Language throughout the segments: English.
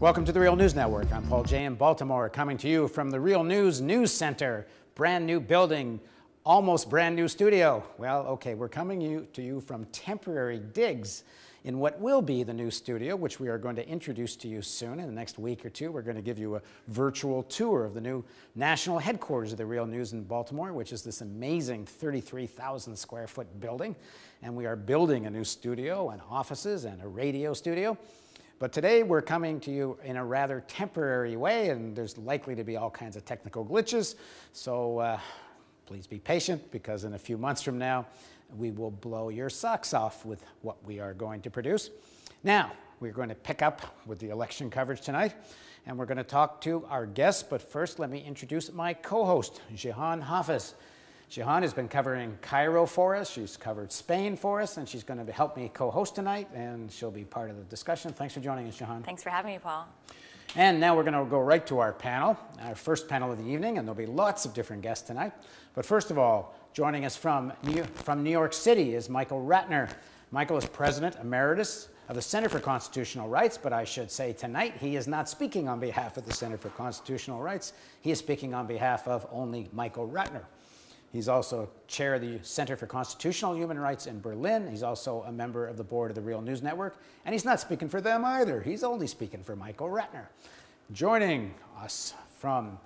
Welcome to the Real News Network. I'm Paul Jay in Baltimore, coming to you from the Real News News Center. Brand new building, almost brand new studio. Well, okay, we're coming to you from temporary digs in what will be the new studio, which we are going to introduce to you soon. In the next week or two, we're going to give you a virtual tour of the new national headquarters of the Real News in Baltimore, which is this amazing 33,000 square foot building. And we are building a new studio and offices and a radio studio. But today we're coming to you in a rather temporary way, and there's likely to be all kinds of technical glitches. So please be patient, because in a few months from now, we will blow your socks off with what we are going to produce. Now, we're going to pick up with the election coverage tonight, and we're going to talk to our guests. But first, let me introduce my co-host, Jihan Hafiz. Jihan has been covering Cairo for us. She's covered Spain for us, and she's going to help me co-host tonight, and she'll be part of the discussion. Thanks for joining us, Jihan. Thanks for having me, Paul. And now we're going to go right to our panel, our first panel of the evening, and there'll be lots of different guests tonight. But first of all, joining us from New York City is Michael Ratner. Michael is President Emeritus of the Center for Constitutional Rights, but I should say tonight he is not speaking on behalf of the Center for Constitutional Rights. He is speaking on behalf of only Michael Ratner. He's also chair of the Center for Constitutional Human Rights in Berlin. He's also a member of the board of the Real News Network. And he's not speaking for them either. He's only speaking for Michael Ratner. Joining us from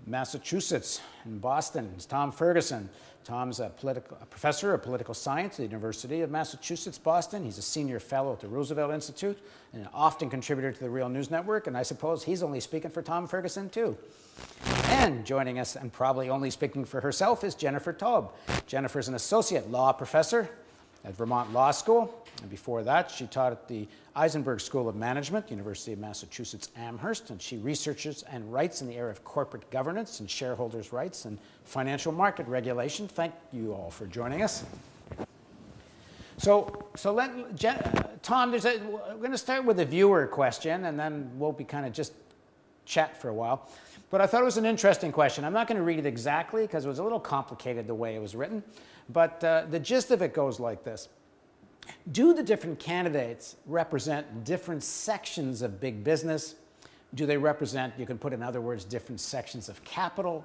Massachusetts in Boston is Tom Ferguson. Tom's a professor of political science at the University of Massachusetts, Boston. He's a senior fellow at the Roosevelt Institute and an often contributor to the Real News Network. And I suppose he's only speaking for Tom Ferguson, too. And joining us, and probably only speaking for herself, is Jennifer Taub. Jennifer's an associate law professor at Vermont Law School. And before that, she taught at the Eisenberg School of Management, University of Massachusetts Amherst. And she researches and writes in the area of corporate governance and shareholders' rights and financial market regulation. Thank you all for joining us. So Tom, we're going to start with a viewer question, and then we'll be kind of just chat for a while. But I thought it was an interesting question. I'm not going to read it exactly because it was a little complicated the way it was written. But the gist of it goes like this. Do the different candidates represent different sections of big business? Do they represent, you can put in other words, different sections of capital?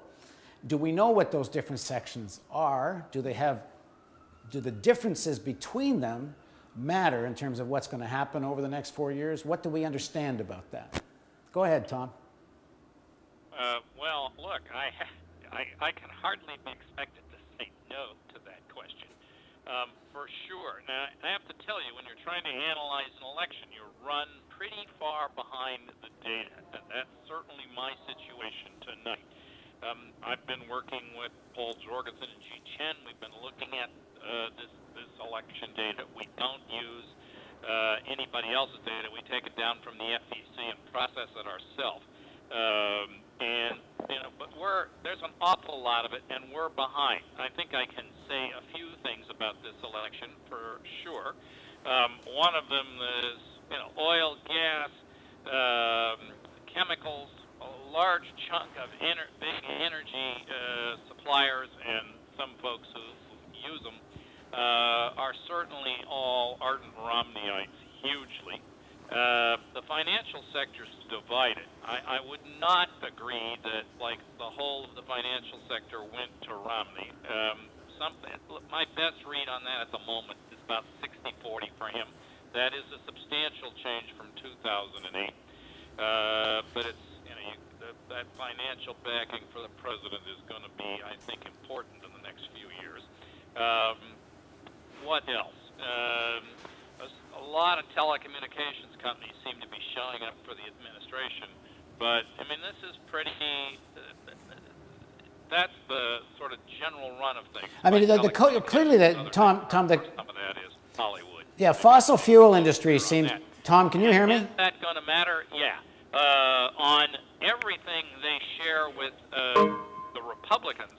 Do we know what those different sections are? Do the differences between them matter in terms of what's going to happen over the next 4 years? What do we understand about that? Go ahead, Tom. Well, look, I can hardly be expected to say no to that question, for sure. Now, I have to tell you, when you're trying to analyze an election, you run pretty far behind the data, and that's certainly my situation tonight. I've been working with Paul Jorgensen and Ji Chen. We've been looking at this election data. We don't use anybody else's data. We take it down from the FEC and process it ourselves. But there's an awful lot of it, and we're behind. I think I can say a few things about this election for sure. One of them is, oil, gas, chemicals, a large chunk of big energy suppliers, and some folks who use them are certainly all ardent Romneyites, hugely. The financial sector is divided. I would not agree that, like, the whole of the financial sector went to Romney. My best read on that at the moment is about 60-40 for him. That is a substantial change from 2008. But it's, that financial backing for the president is going to be, I think, important in the next few years. What else? A lot of telecommunications companies seem to be showing up for the administration, but I mean, this is pretty. That's the sort of general run of things. I mean, clearly that Tom, some of that is Hollywood. Yeah, fossil fuel industry seems. Tom, can you hear me? Is that going to matter? Yeah. On everything they share with the Republicans.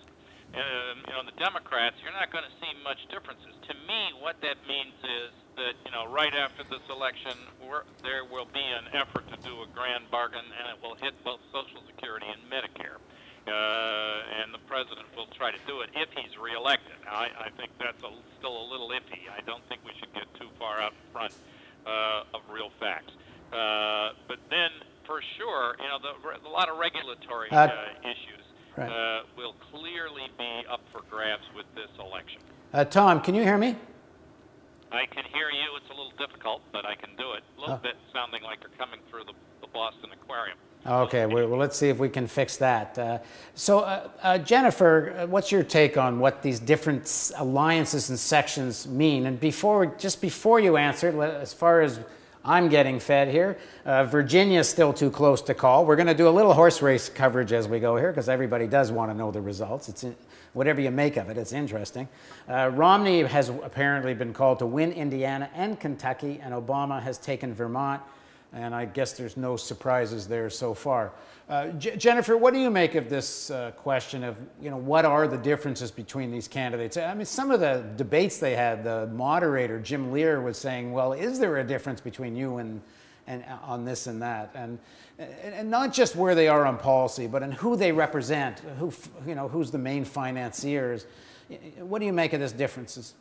The Democrats, you're not going to see much differences. To me, what that means is that, right after this election, there will be an effort to do a grand bargain, and it will hit both Social Security and Medicare. And the president will try to do it if he's reelected. Now, I think that's still a little iffy. I don't think we should get too far out in front of real facts. But then for sure, a lot of regulatory issues will clearly be up for grabs with this election. Tom, can you hear me? I can hear you. It's a little difficult, but I can do it. A little bit sounding like you're coming through the Boston Aquarium. Okay, well, let's see if we can fix that. Jennifer, what's your take on what these different alliances and sections mean? And just before you answer, as far as I'm getting fed here, Virginia's still too close to call. We're going to do a little horse race coverage as we go here because everybody does want to know the results. Whatever you make of it, it's interesting. Romney has apparently been called to win Indiana and Kentucky, and Obama has taken Vermont. And I guess there's no surprises there so far. Jennifer, what do you make of this question of, what are the differences between these candidates? I mean, some of the debates they had, the moderator, Jim Lear, was saying, well, is there a difference between you and on this and that? And not just where they are on policy, but in who they represent, who's the main financiers. What do you make of these differences?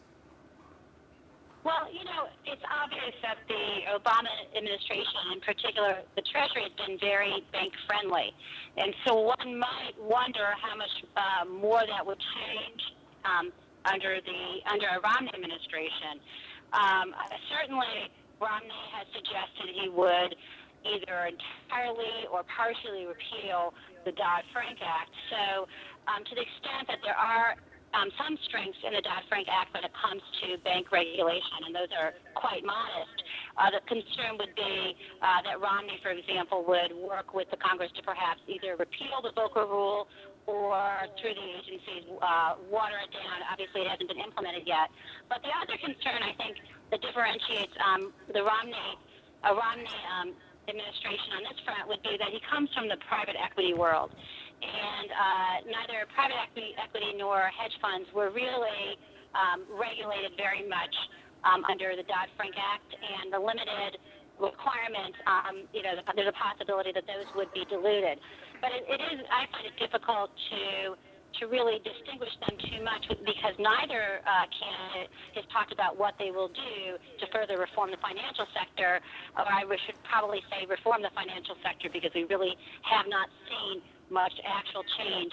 Well, it's obvious that the Obama administration, in particular the Treasury, has been very bank-friendly. And so one might wonder how much more that would change under a Romney administration. Certainly, Romney has suggested he would either entirely or partially repeal the Dodd-Frank Act. So to the extent that there are some strengths in the Dodd-Frank Act when it comes to bank regulation, and those are quite modest. The concern would be that Romney, for example, would work with the Congress to perhaps either repeal the Volcker Rule or, through the agencies, water it down. Obviously, it hasn't been implemented yet. But the other concern, I think, that differentiates the Romney administration on this front would be that he comes from the private equity world. And neither private equity nor hedge funds were really regulated very much under the Dodd-Frank Act, and the limited requirements, there's a possibility that those would be diluted. But I find it difficult to really distinguish them too much because neither candidate has talked about what they will do to further reform the financial sector, or I should probably say reform the financial sector, because we really have not seen much actual change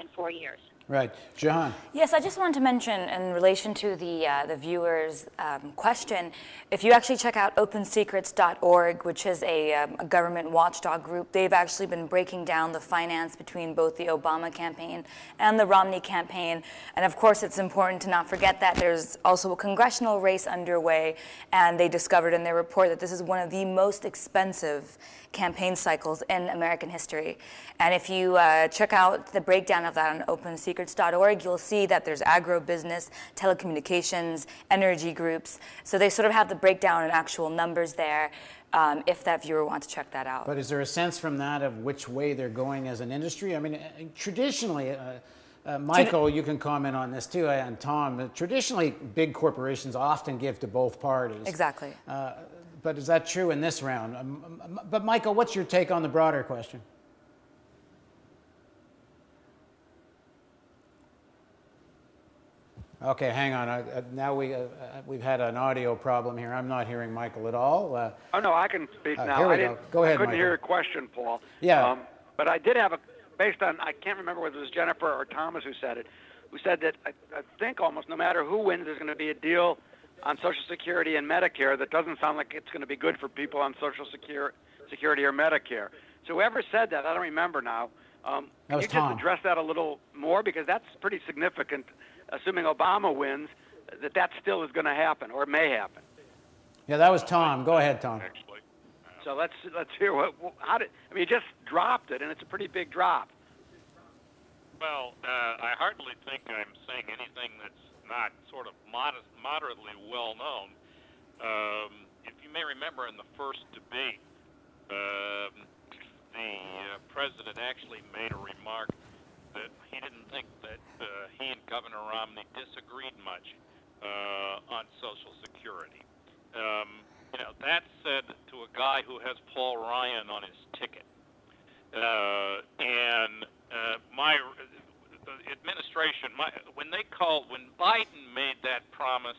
in 4 years. Right. John? Yes, I just wanted to mention in relation to the viewer's question, if you actually check out opensecrets.org, which is a government watchdog group, they've actually been breaking down the finance between both the Obama campaign and the Romney campaign. And of course, it's important to not forget that there's also a congressional race underway, and they discovered in their report that this is one of the most expensive campaign cycles in American history. And if you check out the breakdown of that on opensecrets.org, you'll see that there's agro-business, telecommunications, energy groups. So they sort of have the breakdown and actual numbers there if that viewer wants to check that out. But is there a sense from that of which way they're going as an industry? I mean, traditionally, Michael, you can comment on this too, and Tom, traditionally big corporations often give to both parties. Exactly. But is that true in this round? But Michael, what's your take on the broader question? Okay, hang on. Now we've had an audio problem here. I'm not hearing Michael at all. Oh no, I can speak now. Here we go. Go ahead, I couldn't Michael. hear your question, Paul. Yeah. But I did have based on, I can't remember whether it was Jennifer or Thomas who said it, who said that I think almost no matter who wins, there's going to be a deal on Social Security and Medicare that doesn't sound like it's going to be good for people on Social Security or Medicare. So whoever said that, I don't remember now. Can you just address that a little more? Because that's pretty significant, assuming Obama wins, that still is going to happen or may happen. Yeah, that was Tom. Go ahead, Tom. Actually. So let's hear you just dropped it, and it's a pretty big drop. Well, I hardly think I'm saying anything that's not sort of moderately well known. If you may remember, in the first debate, the president actually made a remark that he didn't think that he and Governor Romney disagreed much on Social Security. That said to a guy who has Paul Ryan on his ticket. My administration, when Biden made that promise,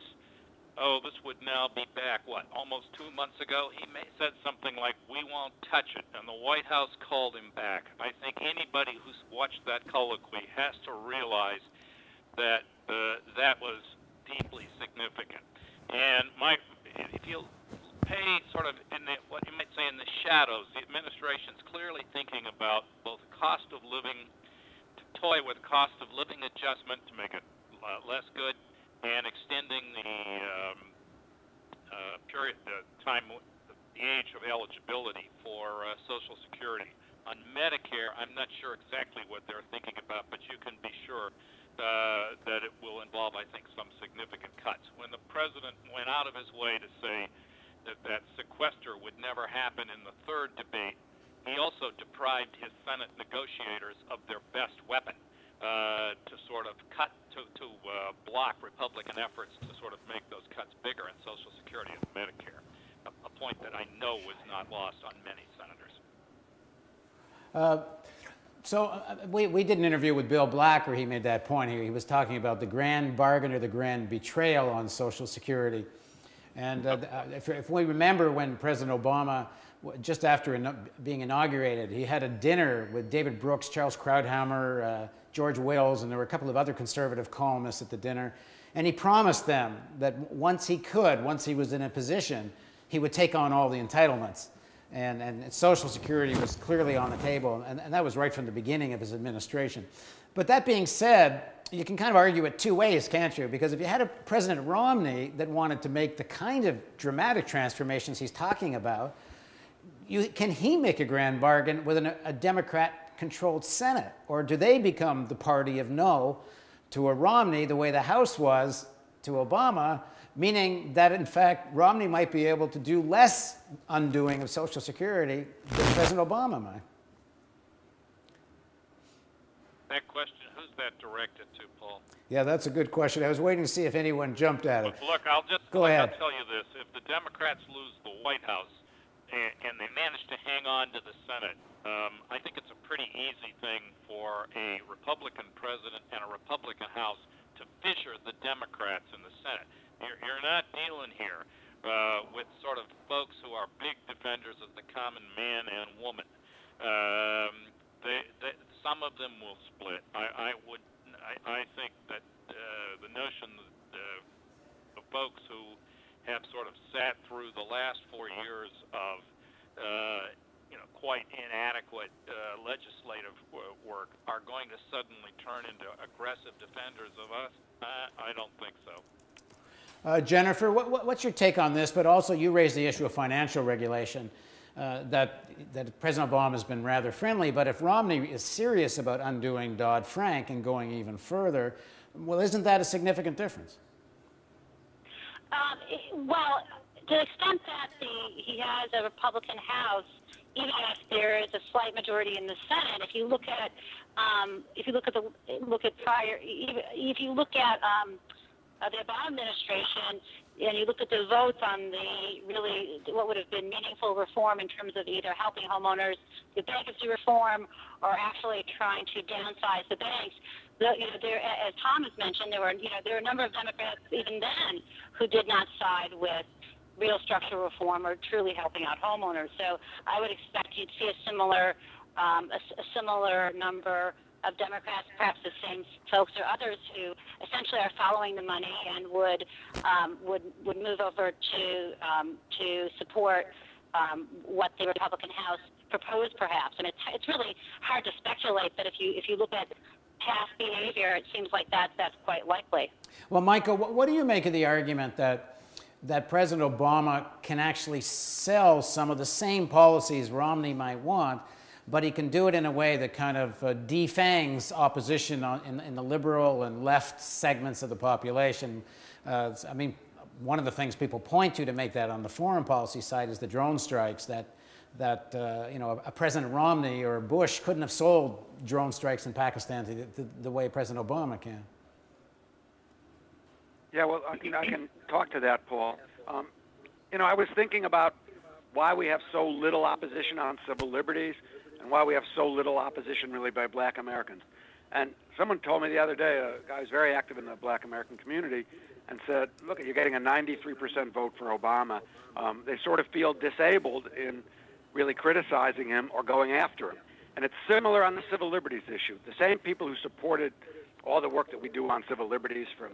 this would now be back, almost 2 months ago, he said something like, we won't touch it. and the White House called him back. I think anybody who's watched that colloquy has to realize that that was deeply significant. And if you pay sort of in what you might say in the shadows, the administration's clearly thinking about both cost of living, to toy with cost of living adjustment to make it less good, and extending the age of eligibility for Social Security. On Medicare, I'm not sure exactly what they're thinking about, but you can be sure that it will involve, I think, some significant cuts. When the president went out of his way to say that sequester would never happen in the third debate, he also deprived his Senate negotiators of their best weapon to sort of block Republican efforts to sort of make those cuts bigger in Social Security and Medicare, a point that I know was not lost on many senators. We did an interview with Bill Black where he made that point. He was talking about the grand bargain or the grand betrayal on Social Security. And if we remember when President Obama, just after being inaugurated, he had a dinner with David Brooks, Charles Krauthammer, George Wills, and there were a couple of other conservative columnists at the dinner. And he promised them that once he was in a position, he would take on all the entitlements. And Social Security was clearly on the table, and that was right from the beginning of his administration. But that being said, you can kind of argue it two ways, can't you? Because if you had a President Romney that wanted to make the kind of dramatic transformations he's talking about, can he make a grand bargain with a Democrat-controlled Senate? Or do they become the party of no to a Romney the way the House was to Obama, meaning that, in fact, Romney might be able to do less undoing of Social Security than President Obama might? That question, who's that directed to, Paul? Yeah, that's a good question. I was waiting to see if anyone jumped at it. Look, I'll ahead. tell you this. If the Democrats lose the White House and they manage to hang on to the Senate, I think it's a pretty easy thing for a Republican president and a Republican House to fissure the Democrats in the Senate. You're not dealing here with sort of folks who are big defenders of the common man and woman. Some of them will split. I think that the notion that the folks who have sort of sat through the last 4 years of quite inadequate legislative work are going to suddenly turn into aggressive defenders of us. I don't think so. Jennifer, what's your take on this? But also, you raised the issue of financial regulation. That President Obama has been rather friendly, but if Romney is serious about undoing Dodd-Frank and going even further, well, isn't that a significant difference? Well, to the extent that he has a Republican House, even if there is a slight majority in the Senate, if you look at the Obama administration, and you look at the votes on what would have been meaningful reform in terms of either helping homeowners with bankruptcy reform or actually trying to downsize the banks. As Tom has mentioned, there were a number of Democrats even then who did not side with real structural reform or truly helping out homeowners. So I would expect you'd see a similar number of Democrats, perhaps the same folks or others who essentially are following the money and would move over to support what the Republican House proposed, perhaps. And it's really hard to speculate, but if you look at past behavior, it seems like that's quite likely. Well, Michael, what do you make of the argument that President Obama can actually sell some of the same policies Romney might want, but he can do it in a way that kind of defangs opposition in the liberal and left segments of the population? I mean, one of the things people point to make that on the foreign policy side is the drone strikes that a President Romney or Bush couldn't have sold drone strikes in Pakistan the way President Obama can. Yeah, well, I can talk to that, Paul. I was thinking about why we have so little opposition on civil liberties and why we have so little opposition really by black Americans. And someone told me the other day, a guy who's very active in the black American community, and said, look, you're getting a 93% vote for Obama. They sort of feel disabled in really criticizing him or going after him. And it's similar on the civil liberties issue. The same people who supported all the work that we do on civil liberties, from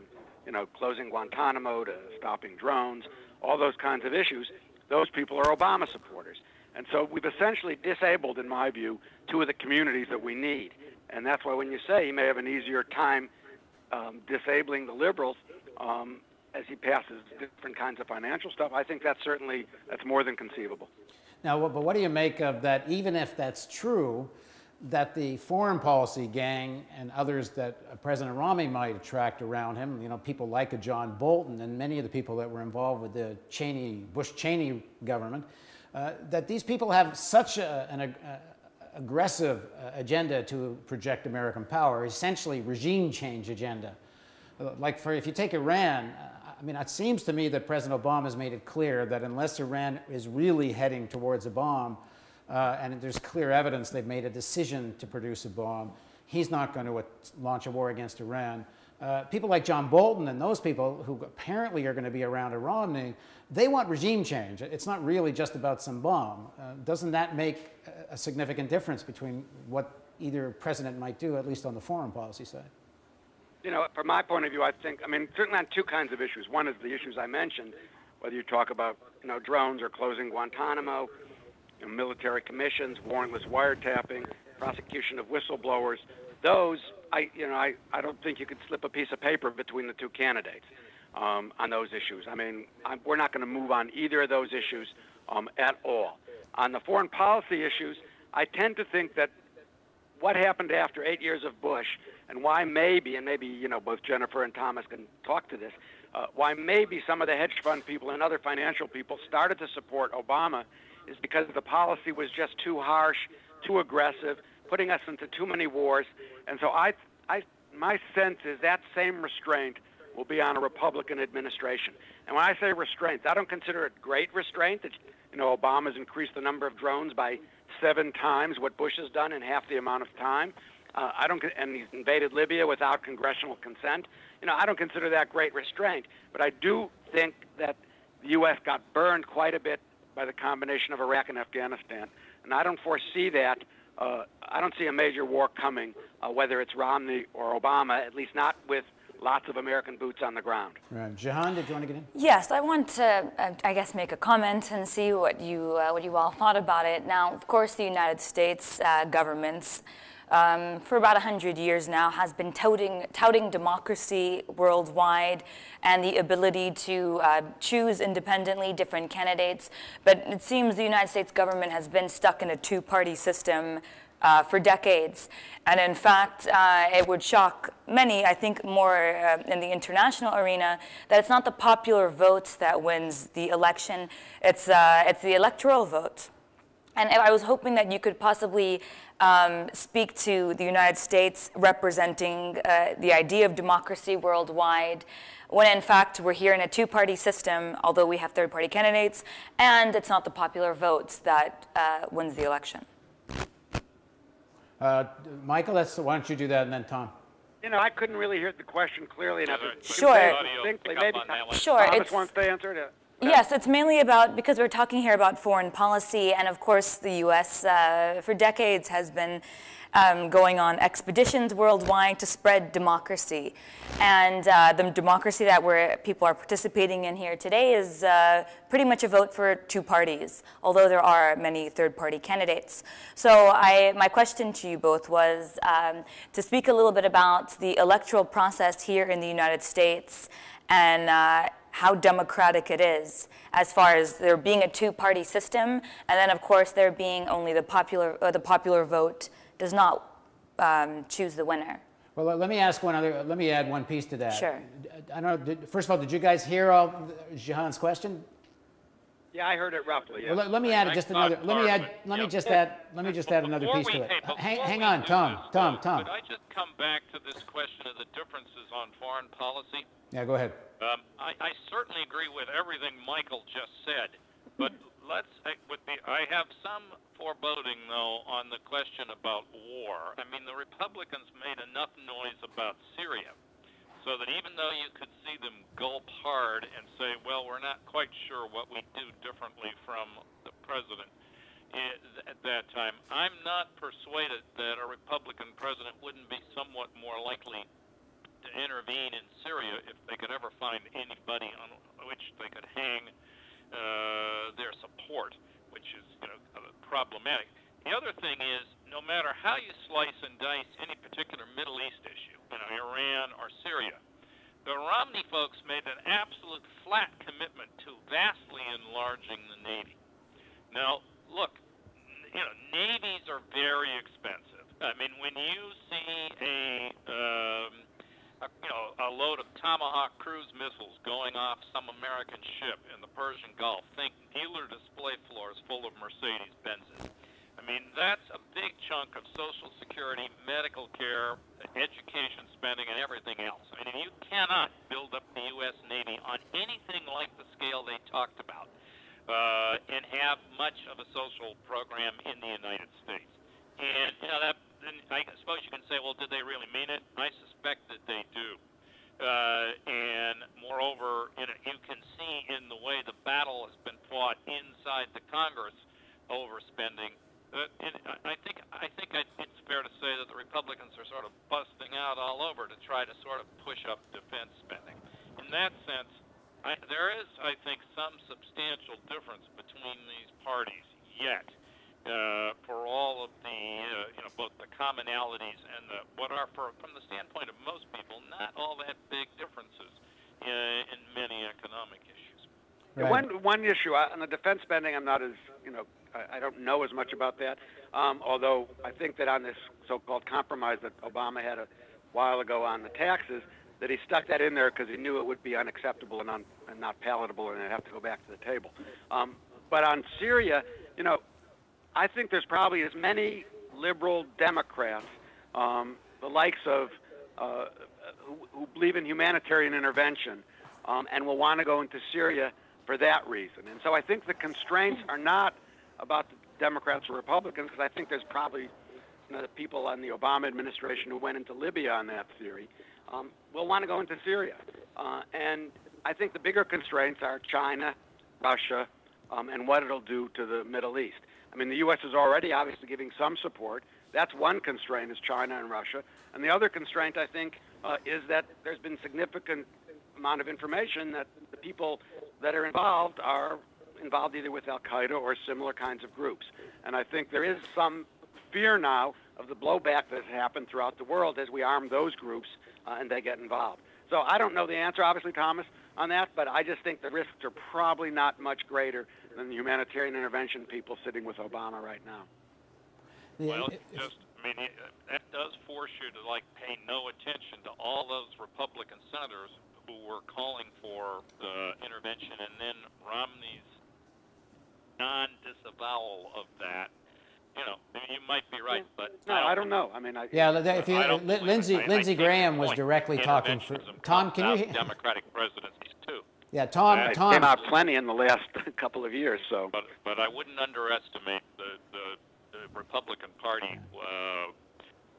closing Guantanamo to stopping drones, all those kinds of issues, those people are Obama supporters. And so we've essentially disabled, in my view, two of the communities that we need. And that's why when you say he may have an easier time disabling the liberals as he passes different kinds of financial stuff, I think that's more than conceivable. Now, but what do you make of that, even if that's true, that the foreign policy gang and others that President Romney might attract around him, people like a John Bolton and many of the people that were involved with the Bush-Cheney government, that these people have such an aggressive agenda to project American power, essentially regime change agenda. Like if you take Iran, it seems to me that President Obama has made it clear that unless Iran is really heading towards a bomb, and there's clear evidence they've made a decision to produce a bomb, he's not going to launch a war against Iran. People like John Bolton and those people who apparently are going to be around Romney, they want regime change. It's not really just about some bomb. Doesn't that make a significant difference between what either president might do, at least on the foreign policy side? From my point of view, I think, certainly on two kinds of issues. One is the issues I mentioned, whether you talk about, drones or closing Guantanamo, military commissions, warrantless wiretapping, prosecution of whistleblowers. Those, I don't think you could slip a piece of paper between the two candidates on those issues. We're not going to move on either of those issues at all. On the foreign policy issues, I tend to think that what happened after 8 years of Bush, and why maybe, both Jennifer and Thomas can talk to this, why maybe some of the hedge fund people and other financial people started to support Obama is because the policy was just too harsh, too aggressive, putting us into too many wars. And so my sense is that same restraint will be on a Republican administration. And when I say restraint, I don't consider it great restraint. That, Obama's increased the number of drones by 7 times what Bush has done in half the amount of time. And he's invaded Libya without congressional consent. I don't consider that great restraint. But I do think that the U.S. got burned quite a bit by the combination of Iraq and Afghanistan. And I don't foresee that. I don't see a major war coming, whether it's Romney or Obama, at least not with lots of American boots on the ground. Right. Jahan, did you want to get in? Yes, I want to, make a comment and see what you all thought about it. Now, of course, the United States governments, for about 100 years now, has been touting democracy worldwide and the ability to choose independently different candidates. But it seems the United States government has been stuck in a two-party system for decades. And in fact, it would shock many, I think more in the international arena, that it's not the popular vote that wins the election, it's the electoral vote. And I was hoping that you could possibly speak to the United States representing the idea of democracy worldwide, when in fact we're here in a two-party system, although we have third-party candidates, and it's not the popular votes that wins the election. Michael, why don't you do that, and then Tom. I couldn't really hear the question clearly enough. Sure. Sure. Thomas wants to answer it. Yes, it's mainly about, because we're talking here about foreign policy, and of course the U.S. For decades has been going on expeditions worldwide to spread democracy. And the democracy that people are participating in here today is pretty much a vote for two parties, although there are many third-party candidates. So my question to you both was to speak a little bit about the electoral process here in the United States and how democratic it is, as far as there being a two-party system, and then of course there being only the popular vote does not choose the winner. Well, let me add one piece to that. Sure. I don't know, first of all, did you guys hear all Jahan's question? Yeah, I heard it roughly. Yeah. Well, let me add just another. Let me just add another piece to it. Hang on, Tom. Could I just come back to this question of the differences on foreign policy? Yeah, go ahead. I certainly agree with everything Michael just said, but I have some foreboding though on the question about war. I mean, the Republicans made enough noise about Syria, so that even though you could see them gulp hard and say, well, we're not quite sure what we do differently from the president, at that time. I'm not persuaded that a Republican president wouldn't be somewhat more likely to intervene in Syria if they could ever find anybody on which they could hang their support, which is problematic. The other thing is, no matter how you slice and dice any particular Middle East issue, Iran or Syria, the Romney folks made an absolute flat commitment to vastly enlarging the Navy. Now, look, navies are very expensive. I mean, when you see a load of Tomahawk cruise missiles going off some American ship in the Persian Gulf, think dealer display floors full of Mercedes Benzes. I mean, that's a big chunk of Social Security, medical care, education spending, and everything else. I mean, you cannot build up the U.S. Navy on anything like the scale they talked about and have much of a social program in the United States. And, I suppose you can say, well, did they really mean it? I suspect that they do. And moreover, you can see in the way the battle has been fought inside the Congress over spending. I think it's fair to say that the Republicans are sort of busting out all over to try to sort of push up defense spending. In that sense, there is, I think, some substantial difference between these parties yet. For all of the, both the commonalities and what are, from the standpoint of most people, not all that big differences in many economic issues. Right. One issue on the defense spending, I'm not as, I don't know as much about that. Although I think that on this so-called compromise that Obama had a while ago on the taxes, that he stuck that in there because he knew it would be unacceptable and not palatable, and it'd have to go back to the table. But on Syria, I think there's probably as many liberal Democrats, the likes of who believe in humanitarian intervention and will want to go into Syria for that reason. And so I think the constraints are not about the Democrats or Republicans, because I think there's probably the people on the Obama administration who went into Libya on that theory will want to go into Syria. And I think the bigger constraints are China, Russia, and what it'll do to the Middle East. I mean, the U.S. is already obviously giving some support. That's one constraint, is China and Russia. And the other constraint, I think, is that there's been significant amount of information that the people that are involved either with al-Qaeda or similar kinds of groups. And I think there is some fear now of the blowback that has happened throughout the world as we arm those groups and they get involved. So I don't know the answer, obviously, Thomas, on that, but I just think the risks are probably not much greater than the humanitarian intervention people sitting with Obama right now. Well, that does force you to pay no attention to all those Republican senators who were calling for intervention, and then Romney's non-disavowal of that. You might be right, but no, I don't know. I mean, Lindsey Graham was directly talking for Tom. Can you hear? Democratic presidencies too. Yeah, Tom. Came out plenty in the last couple of years. So, but I wouldn't underestimate the Republican Party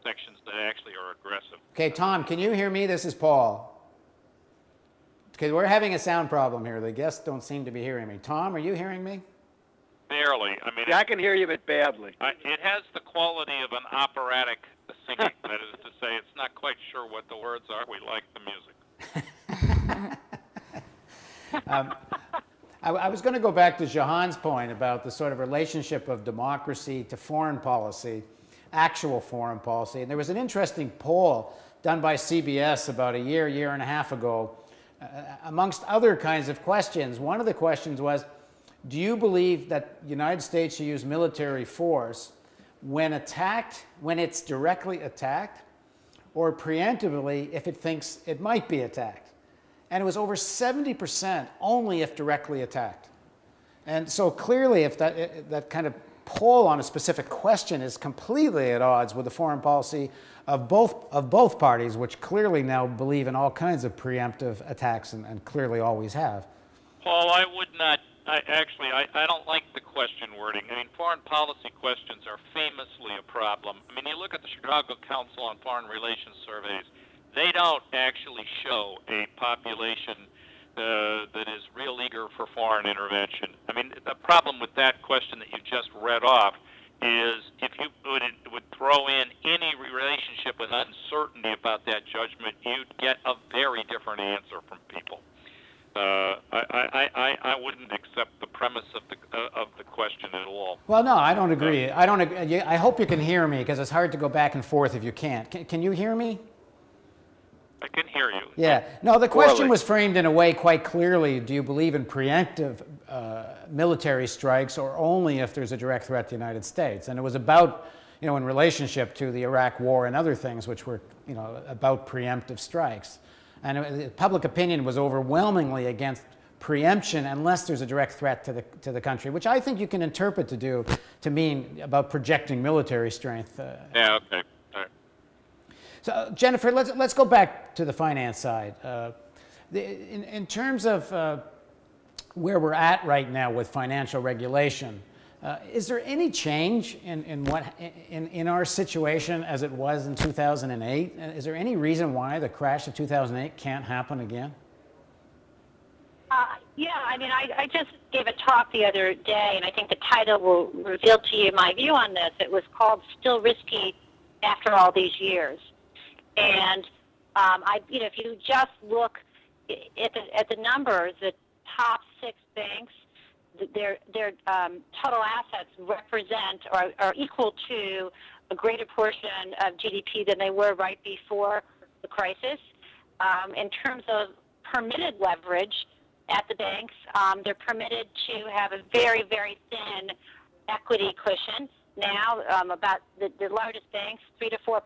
sections that actually are aggressive. Okay, Tom, can you hear me? This is Paul. Okay, we're having a sound problem here. The guests don't seem to be hearing me. Tom, are you hearing me? Barely. I mean, I can hear you, but badly. It has the quality of an operatic singing. That is to say, it's not quite sure what the words are. We like the music. I was going to go back to Jahan's point about the sort of relationship of democracy to foreign policy, actual foreign policy. And there was an interesting poll done by CBS about a year and a half ago, amongst other kinds of questions. One of the questions was, do you believe that the United States should use military force when it's directly attacked, or preemptively if it thinks it might be attacked? And it was over 70% only if directly attacked. And so clearly, if that kind of poll on a specific question is completely at odds with the foreign policy of both parties, which clearly now believe in all kinds of preemptive attacks and clearly always have. Paul, I would not. I don't like the question wording. I mean, foreign policy questions are famously a problem. I mean, you look at the Chicago Council on Foreign Relations surveys, they don't actually show a population that is real eager for foreign intervention. I mean, the problem with that question that you just read off is if you would throw in any relationship with uncertainty about that judgment, you'd get a very different answer from people. I wouldn't accept the premise of the question at all. Well, no, I don't agree. I hope you can hear me, because it's hard to go back and forth if you can't. Can you hear me? I can hear you. Yeah. No, the question was framed in a way quite clearly. Do you believe in preemptive military strikes, or only if there's a direct threat to the United States? And it was about, in relationship to the Iraq War and other things which were, about preemptive strikes. And public opinion was overwhelmingly against preemption unless there's a direct threat to the country, which I think you can interpret to mean about projecting military strength. Yeah, okay. So, Jennifer, let's go back to the finance side. In terms of where we're at right now with financial regulation, is there any change in our situation as it was in 2008? Is there any reason why the crash of 2008 can't happen again? Yeah, I mean, I just gave a talk the other day, and I think the title will reveal to you my view on this. It was called "Still Risky After All These Years." And if you just look at the numbers, the top 6 banks, their total assets represent or are equal to a greater portion of GDP than they were right before the crisis. In terms of permitted leverage at the banks, they're permitted to have a very, very thin equity cushion. Now, about the largest banks, 3 to 4%.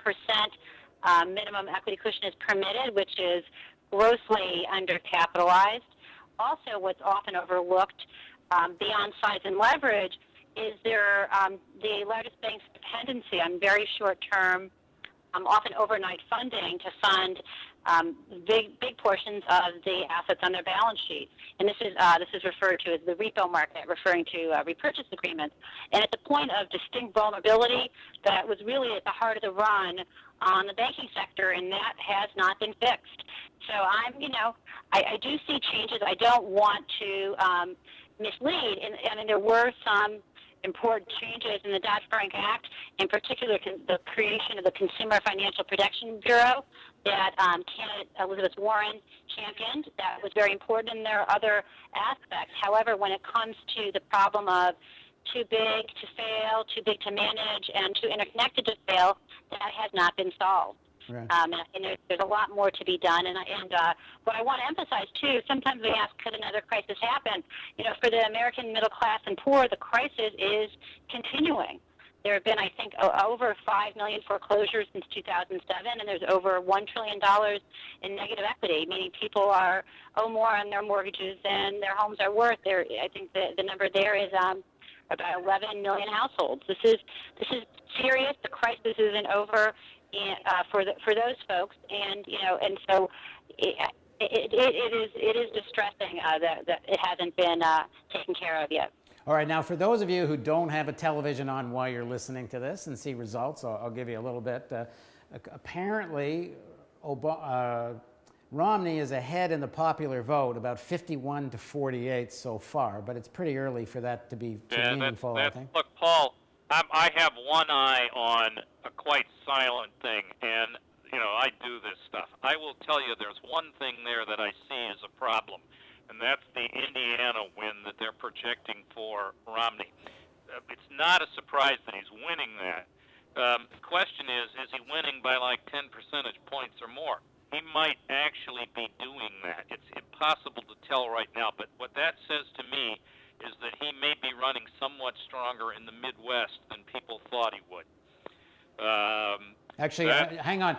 Minimum equity cushion is permitted, which is grossly undercapitalized. Also, what's often overlooked beyond size and leverage is the largest bank's dependency on very short-term, often overnight funding to fund big portions of the assets on their balance sheet. And this is referred to as the repo market, referring to repurchase agreements. And it's a point of distinct vulnerability that was really at the heart of the run on the banking sector, and that has not been fixed. So I do see changes. I don't want to mislead. And I mean, there were some important changes in the Dodd-Frank Act, in particular the creation of the Consumer Financial Protection Bureau that candidate Elizabeth Warren championed. That was very important, and there are other aspects. However, when it comes to the problem of too big to fail, too big to manage, and too interconnected to fail, that has not been solved. Right. And there's a lot more to be done. And what I want to emphasize, too, sometimes we ask, could another crisis happen? For the American middle class and poor, the crisis is continuing. There have been, I think, over 5 million foreclosures since 2007, and there's over $1 trillion in negative equity, meaning people owe more on their mortgages than their homes are worth. I think the number there is about 11 million households. This is serious. The crisis isn't over for those folks, and so it is distressing that it hasn't been taken care of yet. All right, now for those of you who don't have a television on while you're listening to this and see results, I'll give you a little bit. Apparently, Romney is ahead in the popular vote, about 51 to 48 so far, but it's pretty early for that to be meaningful, I think. Look, Paul, I have one eye on a quite silent thing, and, I do this stuff. I will tell you there's one thing there that I see as a problem, and that's the Indiana win that they're projecting for Romney. It's not a surprise that he's winning that. The question is he winning by like 10 percentage points or more? He might actually be doing that. It's impossible to tell right now, but what that says to me is that he may be running somewhat stronger in the Midwest than people thought he would. Actually, hang on,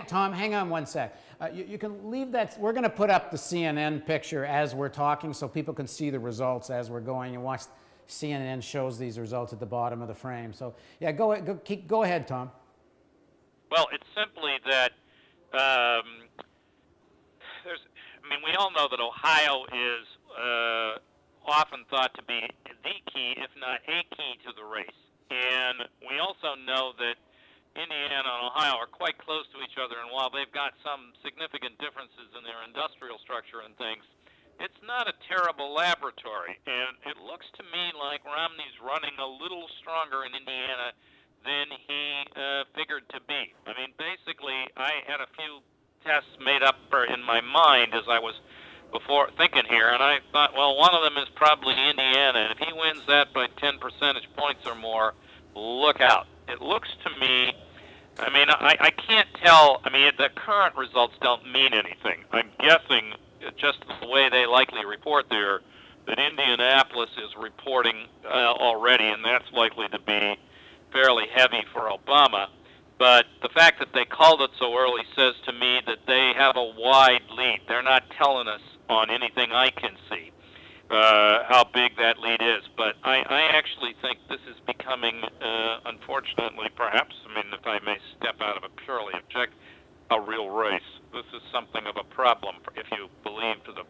Tom, hang on one sec. You can leave that. We're going to put up the CNN picture as we're talking so people can see the results as we're going. And watch, CNN shows these results at the bottom of the frame. So, yeah, go ahead, Tom. Well, it's simply that we all know that Ohio is often thought to be the key, if not a key, to the race. And we also know that Indiana and Ohio are quite close to each other, and while they've got some significant differences in their industrial structure and things, it's not a terrible laboratory, and it looks to me like Romney's running a little stronger in Indiana than he figured to be. I mean, basically, I had a few tests made up in my mind as I was before thinking here, and I thought, well, one of them is probably Indiana, and if he wins that by 10 percentage points or more, look out. It looks to me, I mean, I can't tell, I mean, the current results don't mean anything. I'm guessing, just the way they likely report there, that Indianapolis is reporting already, and that's likely to be fairly heavy for Obama. But the fact that they called it so early says to me that they have a wide lead. They're not telling us on anything I can see how big that lead is. But I actually think this is becoming, unfortunately, perhaps, I mean, if I may step out of a purely object, a real race. This is something of a problem if you believe to the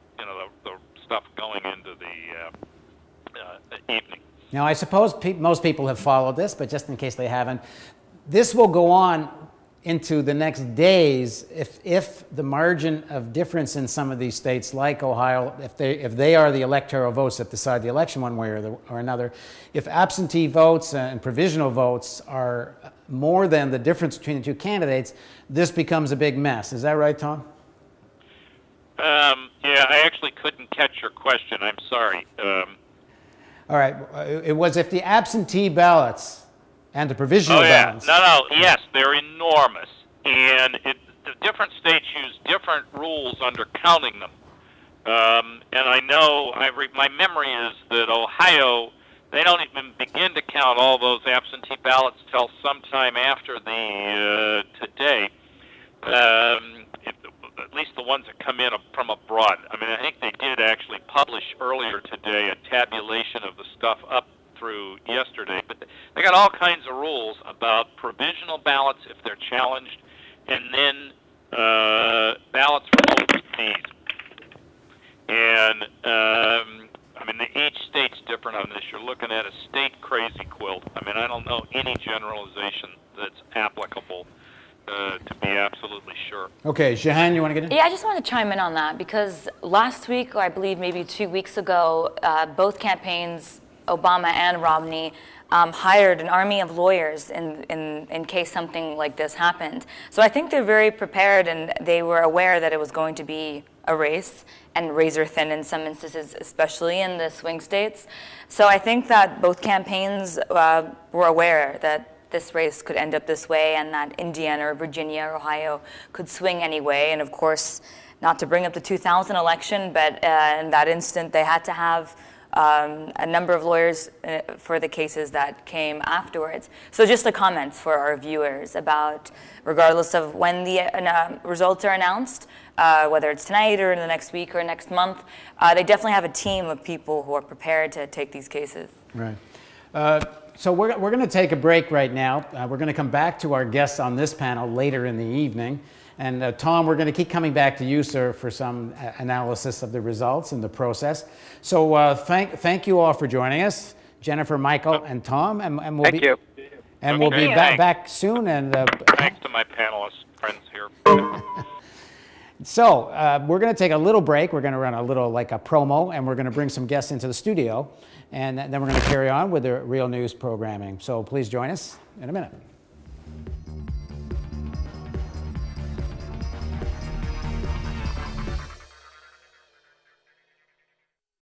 stuff going into the evening. Now, I suppose most people have followed this, but just in case they haven't, this will go on into the next days if the margin of difference in some of these states, like Ohio, if they are the electoral votes that decide the election one way or another, if absentee votes and provisional votes are more than the difference between the two candidates, this becomes a big mess. Is that right, Tom? Yeah, I actually couldn't catch your question. I'm sorry. All right. It was if the absentee ballots and the provisional ballots. Yes, they're enormous. And the different states use different rules under counting them. And I know, my memory is that Ohio, they don't even begin to count all those absentee ballots till sometime after the today. At least the ones that come in from abroad. I mean, I think they did actually publish earlier today a tabulation of the stuff up through yesterday. But they got all kinds of rules about provisional ballots if they're challenged, and then ballots for overseas. And I mean, each state's different on this. You're looking at a state crazy quilt. I mean, I don't know any generalization that's applicable to be absolutely sure. Okay, Shahan, you want to get in? Yeah, I just want to chime in on that because last week, or I believe maybe 2 weeks ago, both campaigns, Obama and Romney, hired an army of lawyers in case something like this happened. So I think they're very prepared, and they were aware that it was going to be a race and razor thin in some instances, especially in the swing states. So I think that both campaigns were aware that this race could end up this way, and that Indiana or Virginia or Ohio could swing anyway. And of course, not to bring up the 2000 election, but in that instant, they had to have a number of lawyers for the cases that came afterwards. So just the comments for our viewers about, regardless of when the results are announced, whether it's tonight or in the next week or next month, they definitely have a team of people who are prepared to take these cases. Right. So we're going to take a break right now. We're going to come back to our guests on this panel later in the evening. And Tom, we're going to keep coming back to you, sir, for some analysis of the results and the process. So thank you all for joining us, Jennifer, Michael, and Tom. And we'll Thank you. And we'll be back soon. And thanks to my panelist friends here. So we're going to take a little break. We're going to run a little, like a promo, and we're going to bring some guests into the studio. And then we're going to carry on with the real news programming. So please join us in a minute.